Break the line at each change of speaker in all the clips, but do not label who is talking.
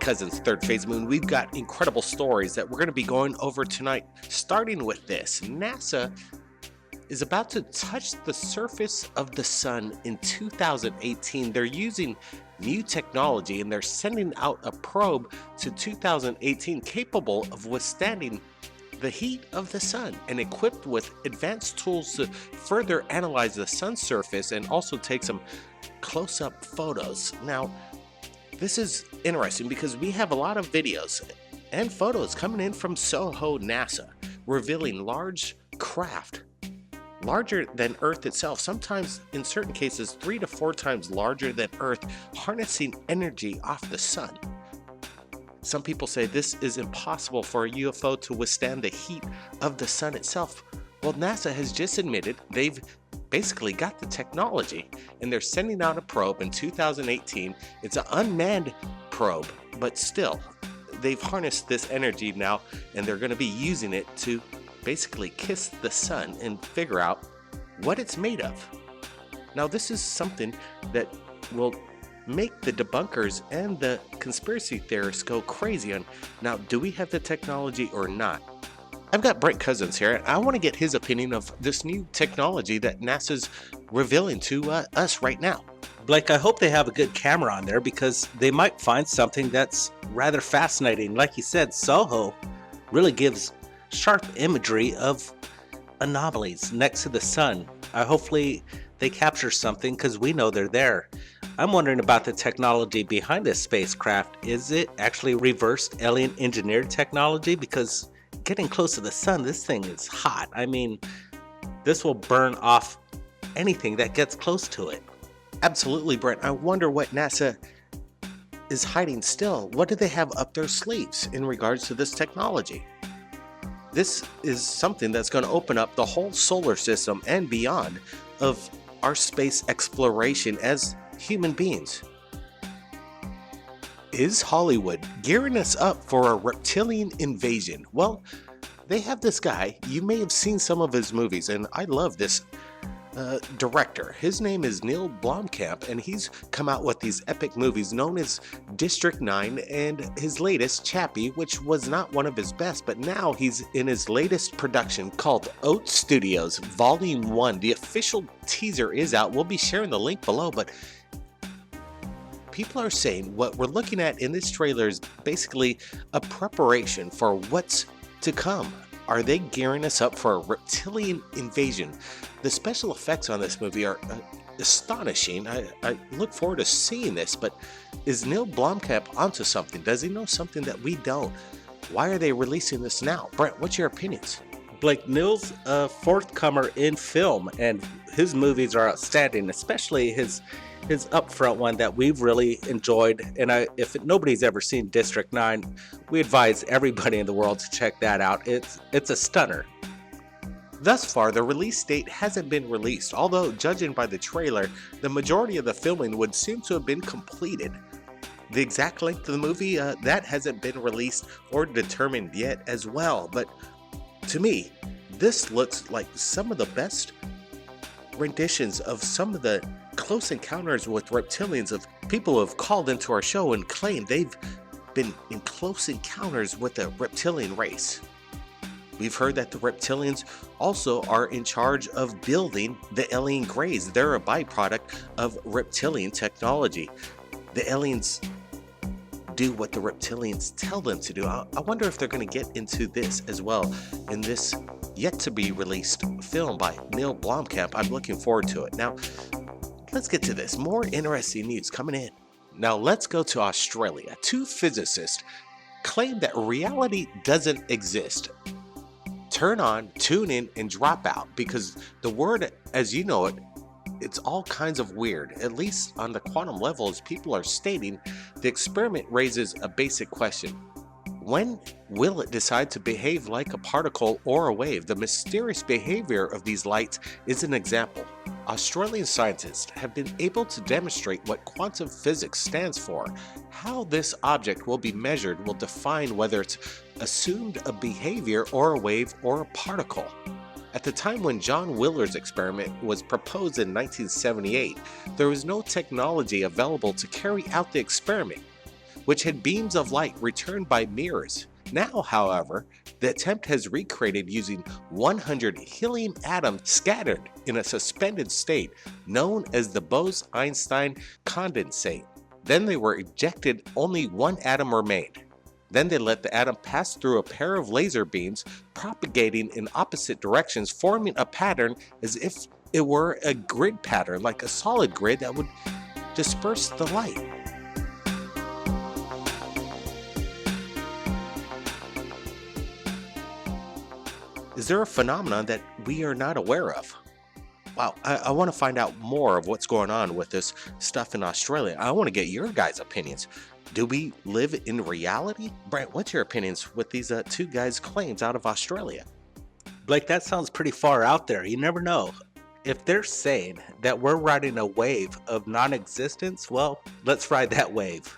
Cousins Third Phase Moon. We've got incredible stories that we're going to be going over tonight, starting with this. NASA is about to touch the surface of the sun in 2018. They're using new technology and they're sending out a probe to 2018 capable of withstanding the heat of the sun and equipped with advanced tools to further analyze the sun's surface and also take some close-up photos. Now, this is interesting because we have a lot of videos and photos coming in from SOHO NASA revealing large craft larger than Earth itself, sometimes in certain cases 3 to 4 times larger than Earth, harnessing energy off the sun. Some people say this is impossible for a UFO to withstand the heat of the sun itself. Well, NASA has just admitted they've basically got the technology and they're sending out a probe in 2018. It's an unmanned probe, but still, they've harnessed this energy now and they're going to be using it to basically kiss the sun and figure out what it's made of. Now, this is something that will make the debunkers and the conspiracy theorists go crazy on, now, do we have the technology or not? I've got Brent Cousins here, and I want to get his opinion of this new technology that NASA's revealing to us right now.
Blake, I hope they have a good camera on there because they might find something that's rather fascinating. Like you said, SOHO really gives sharp imagery of anomalies next to the sun. Hopefully they capture something because we know they're there. I'm wondering about the technology behind this spacecraft. Is it actually reversed alien engineered technology? Because getting close to the sun, this thing is hot. I mean, this will burn off anything that gets close to it.
Absolutely, Brent. I wonder what NASA is hiding still. What do they have up their sleeves in regards to this technology? This is something that's going to open up the whole solar system and beyond of our space exploration as human beings. Is Hollywood gearing us up for a reptilian invasion? Well, they have this guy. You may have seen some of his movies, and I love this director. His name is Neil Blomkamp, and he's come out with these epic movies known as District 9 and his latest, Chappie, which was not one of his best, but now he's in his latest production called Oat Studios Volume 1. The official teaser is out. We'll be sharing the link below, but people are saying what we're looking at in this trailer is basically a preparation for what's to come. Are they gearing us up for a reptilian invasion? The special effects on this movie are astonishing. I look forward to seeing this, but is Neil Blomkamp onto something? Does he know something that we don't? Why are they releasing this now? Brent, what's your opinions?
Blake, Neil's a forthcomer in film, and his movies are outstanding, especially his upfront one that we've really enjoyed. And if nobody's ever seen District 9, we advise everybody in the world to check that out. It's a stunner.
Thus far, the release date hasn't been released, although judging by the trailer, the majority of the filming would seem to have been completed. The exact length of the movie, that hasn't been released or determined yet as well, but to me, this looks like some of the best renditions of some of the close encounters with reptilians of people who have called into our show and claimed they've been in close encounters with the reptilian race. We've heard that the reptilians also are in charge of building the alien grays. They're a byproduct of reptilian technology. The aliens do what the reptilians tell them to do. I wonder if they're going to get into this as well in this yet to be released film by Neil Blomkamp. I'm looking forward to it. Now, let's get to this. More interesting news coming in. Now, let's go to Australia. 2 physicists claim that reality doesn't exist. Turn on, tune in, and drop out, because the word as you know it, it's all kinds of weird. At least on the quantum level, as people are stating, the experiment raises a basic question. When will it decide to behave like a particle or a wave? The mysterious behavior of these lights is an example. Australian scientists have been able to demonstrate what quantum physics stands for. How this object will be measured will define whether it's assumed a behavior or a wave or a particle. At the time when John Wheeler's experiment was proposed in 1978, there was no technology available to carry out the experiment. which had beams of light returned by mirrors. Now, however, the attempt has recreated using 100 helium atoms scattered in a suspended state known as the Bose-Einstein condensate. Then they were ejected, only one atom remained. Then they let the atom pass through a pair of laser beams, propagating in opposite directions, forming a pattern as if it were a grid pattern, like a solid grid that would disperse the light. Is there a phenomenon that we are not aware of? Wow, I want to find out more of what's going on with this stuff in Australia. I want to get your guys' opinions. Do we live in reality? Brent, what's your opinions with these two guys' claims out of Australia?
Blake, that sounds pretty far out there. You never know. If they're saying that we're riding a wave of non-existence, well, let's ride that wave.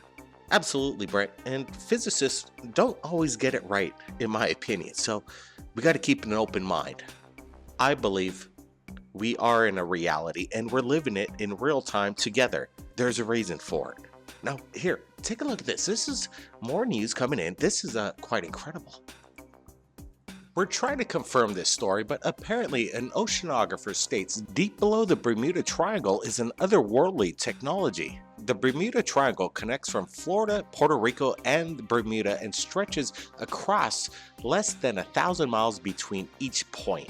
Absolutely, Brent. And physicists don't always get it right, in my opinion. So we got to keep an open mind. I believe we are in a reality and we're living it in real time together. There's a reason for it. Now, here, take a look at this. This is more news coming in. This is quite incredible. We're trying to confirm this story, but apparently an oceanographer states deep below the Bermuda Triangle is an otherworldly technology. The Bermuda Triangle connects from Florida, Puerto Rico, and Bermuda and stretches across less than 1,000 miles between each point.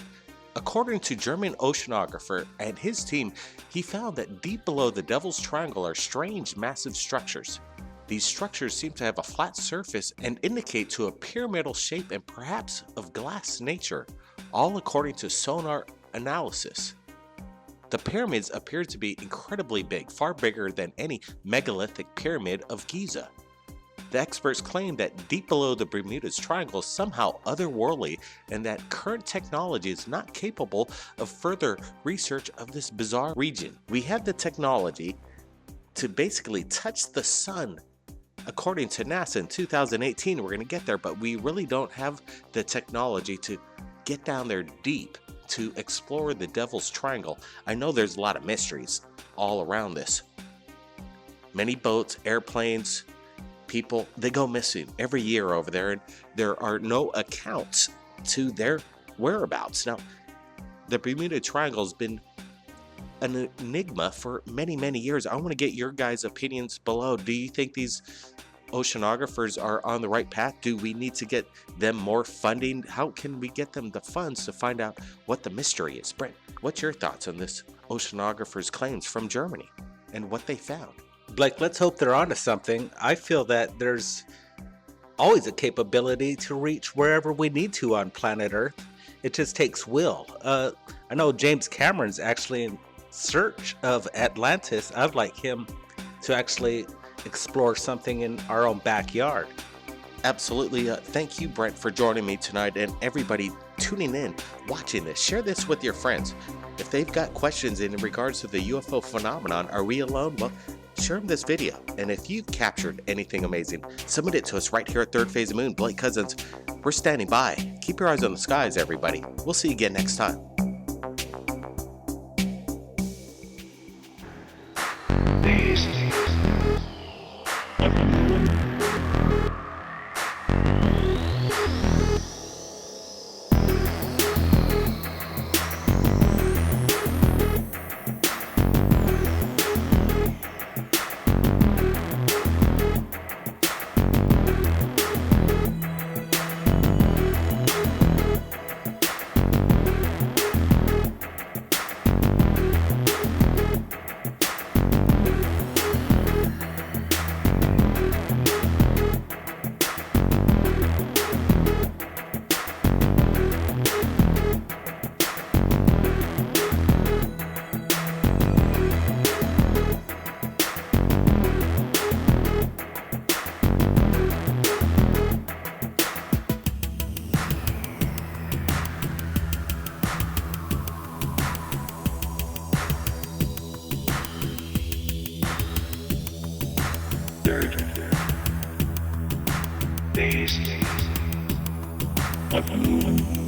According to German oceanographer and his team, he found that deep below the Devil's Triangle are strange, massive structures. These structures seem to have a flat surface and indicate to a pyramidal shape and perhaps of glass nature, all according to sonar analysis. The pyramids appear to be incredibly big, far bigger than any megalithic pyramid of Giza. The experts claim that deep below the Bermuda Triangle is somehow otherworldly and that current technology is not capable of further research of this bizarre region. We have the technology to basically touch the sun. According to NASA in 2018, we're going to get there, but we really don't have the technology to get down there deep to explore the Devil's Triangle. I know there's a lot of mysteries all around this. Many boats, airplanes, people, they go missing every year over there, and there are no accounts to their whereabouts. Now, the Bermuda Triangle has been an enigma for many, many years. I want to get your guys' opinions below. Do you think these oceanographers are on the right path? Do we need to get them more funding? How can we get them the funds to find out what the mystery is? Brent, what's your thoughts on this oceanographer's claims from Germany and what they found?
Blake, let's hope they're onto something. I feel that there's always a capability to reach wherever we need to on planet Earth. It just takes will. I know James Cameron's actually in search of Atlantis. I'd like him to actually explore something in our own backyard.
Absolutely. Thank you, Brent, for joining me tonight, and everybody tuning in, watching this. Share this with your friends. If they've got questions in regards to the UFO phenomenon, are we alone? Well, share them this video. And if you've captured anything amazing, submit it to us right here at Third Phase of Moon. Blake Cousins, we're standing by. Keep your eyes on the skies, everybody. We'll see you again next time.
These of the moon.